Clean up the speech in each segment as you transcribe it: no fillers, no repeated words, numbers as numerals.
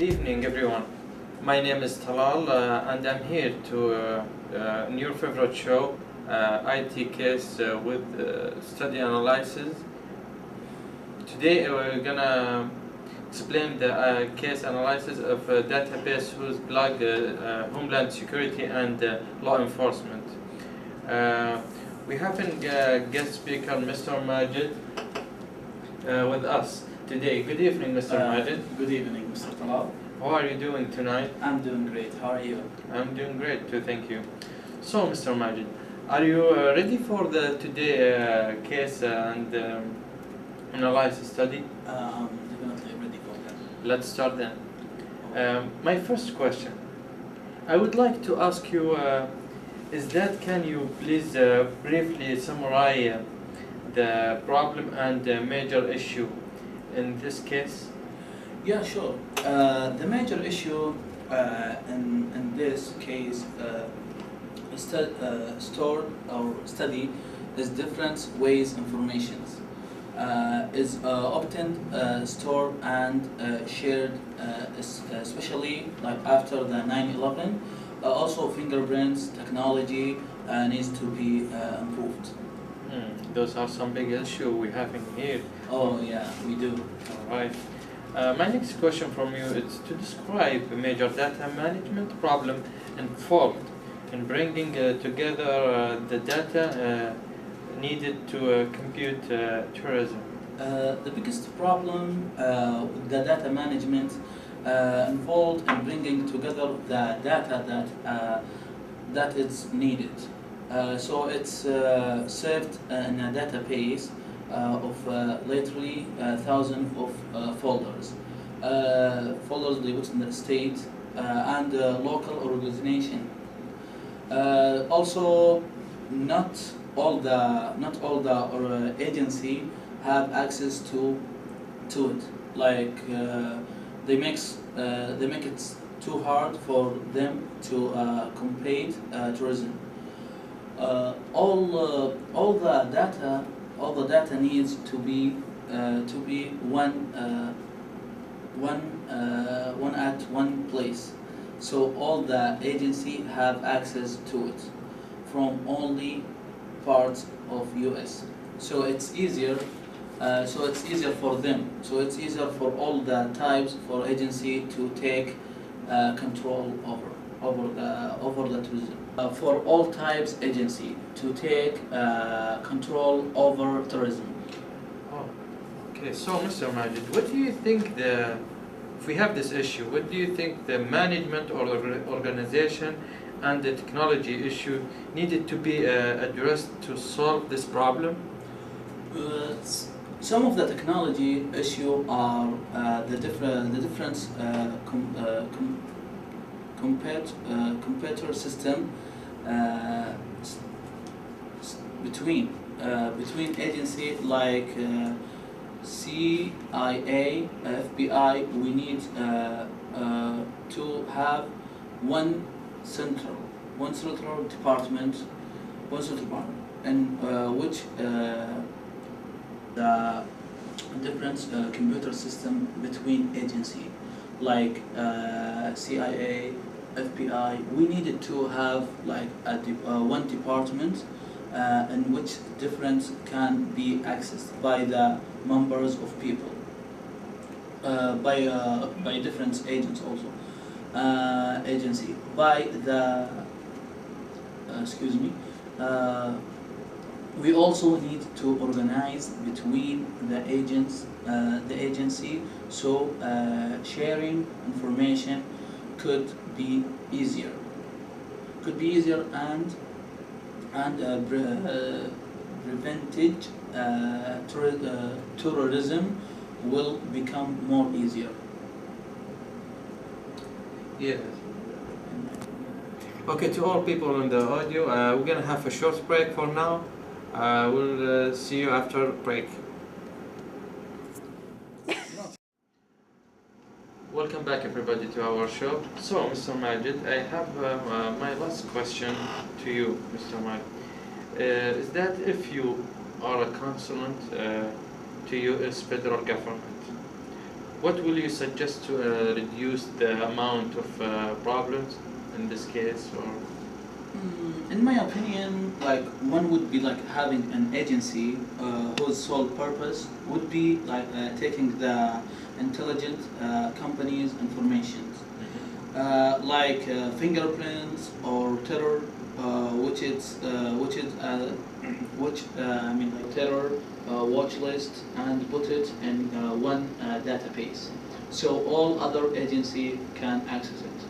Good evening, everyone. My name is Talal, and I'm here to in your favorite show, IT case with study analysis. Today we're gonna explain the case analysis of a database whose plug Homeland Security and law enforcement. We have a guest speaker, Mr. Majid, with us today. Good evening, Mr. Majid. Good evening, Mr. Talal. How are you doing tonight? I'm doing great. How are you? I'm doing great too, thank you. So, Mr. Majid, are you ready for the today case and analysis study? I'm definitely ready for that. Let's start then. My first question, I would like to ask you, is that can you please briefly summarize the problem and the major issue in this case? Yeah, sure. The major issue in this case store or study is different ways informations is obtained, stored and shared, especially like after the 9/11. Also, fingerprints technology needs to be improved. Those are some big issues we have in here. Oh yeah, we do. All right. My next question from you is to describe a major data management problem and fault in bringing together the data needed to compute tourism. The biggest problem with the data management involved in bringing together the data that is needed. So it's saved in a database of literally thousands of folders. Folders they put in the state and local organization. Also, not all the agency have access to it. Like they make it too hard for them to compete tourism. All the data needs to be one at one place, so all the agency have access to it from only parts of US. So it's easier. So it's easier for them. So it's easier for all the types for agency to take control over the tourism. For all types agency to take control over tourism. Oh, okay. So, Mr. Majid, what do you think if we have this issue, what do you think the management or the organization and the technology issue needed to be addressed to solve this problem? Some of the technology issue are the different computer system between agency like CIA, FBI. We need to have one central department, in which the different computer system between agency like CIA, FBI. We needed to have like one department in which difference can be accessed by the members of people, by different agents also, agency by the excuse me. We also need to organize between the agency, so sharing information could be easier. And prevented tourism will become more easier. Yes. Okay, to all people in the audio, we're gonna have a short break for now. We'll see you after break. Welcome back, everybody, to our show. So, Mr. Majid, I have my last question to you, Mr. Majid. Is that if you are a consultant to U.S. federal government, What will you suggest to reduce the amount of problems in this case? Or In my opinion, like one would be like having an agency whose sole purpose would be like taking the intelligent companies' informations, like fingerprints or terror, which I mean like terror watch list, and put it in one database, so all other agency can access it.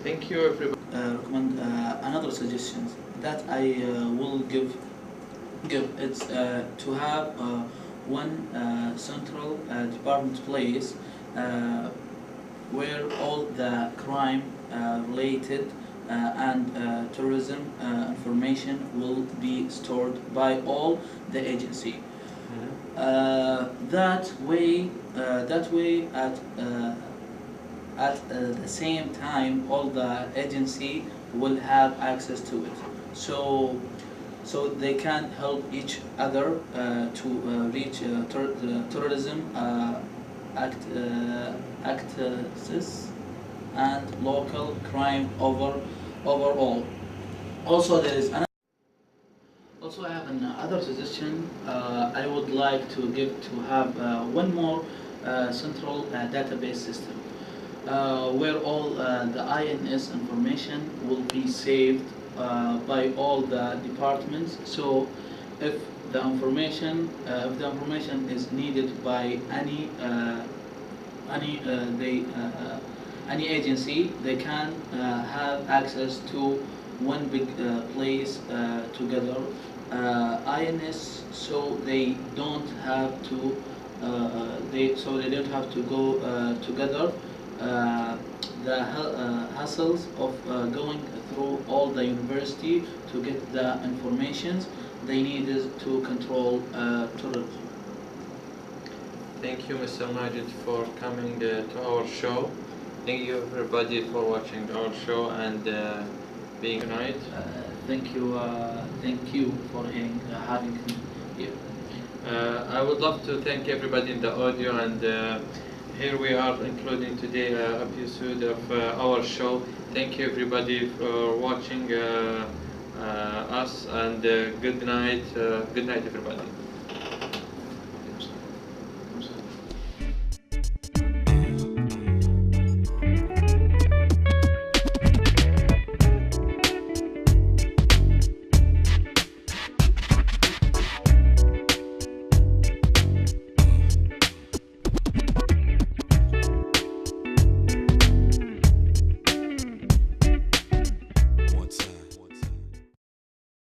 thank you, everybody. Recommend another suggestions that I will give it's to have one central department place where all the crime related and tourism information will be stored by all the agency. That way at the same time all the agency will have access to it, so they can help each other to reach the tourism activists and local crime overall. Also, there is another. Also, I have another suggestion. I would like to give to have one more central database system where all the INS information will be saved by all the departments. So, if the information is needed by any any agency, they can have access to one big place together. INS, so they don't have to they don't have to go together. The hassles of going through all the university to get the informations they needed to control tourism. Thank you, Mr. Majid, for coming to our show. Thank you, everybody, for watching our show and being tonight. Thank you for having me here. I would love to thank everybody in the audio, and here we are including today episode of our show. Thank you, everybody, for watching us, and good night, everybody.